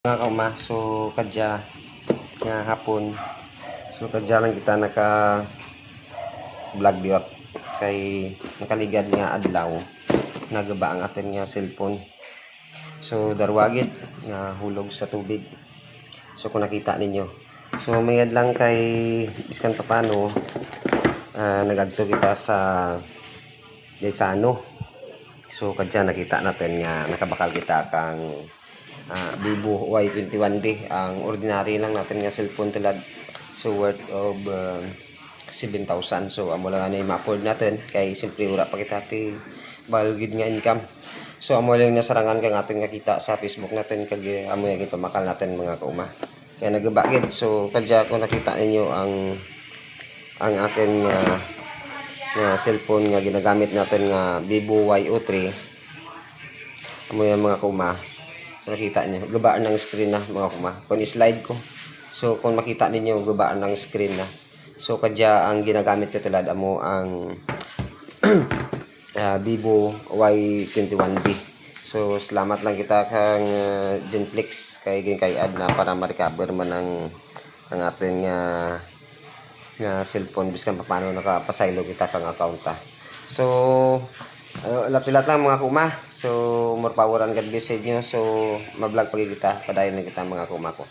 Nga kauma, so kadya nga hapon, so kadya lang kita naka vlog diot kay nakaligad nga adlaw nagaba ang atin nga cellphone. So darwagit nga hulog sa tubig. So kung nakita ninyo, so mayad lang kay iskan pa paano nagadto kita sa Desano. So kadya nakita natin nga nakabakal kita kang Vivo Y21D. Ang ordinary lang natin nga cellphone tilad, so worth of 7,000. So amo lang na ma-afford natin kay simple ura pa kita ti balgid nga income. So amo lang nasarangan kang atin nga kita sa Facebook natin kag amo yung ipamakal natin mga kauma. Kaya nagabagid, so kadya ko nakita ninyo ang akin nga cellphone nga ginagamit natin nga Vivo Y03. Amo yung mga kauma. Nakita niyo, gabaan ng screen na mga kuma. Kung i-slide ko, so kung makita ninyo, gabaan ng screen na. So kadya ang ginagamit ko tilad amo ang Vivo Y21B. So salamat lang kita kang Genflix kay ginkayad na para ma-recover man ang ating nga cellphone biskan pa paano nakapasaylo kita kang account ta. So lapilat lang mga kuma. So more power and God bless sa inyo. So mablog pagi kita padayon lang kita mga kuma ko.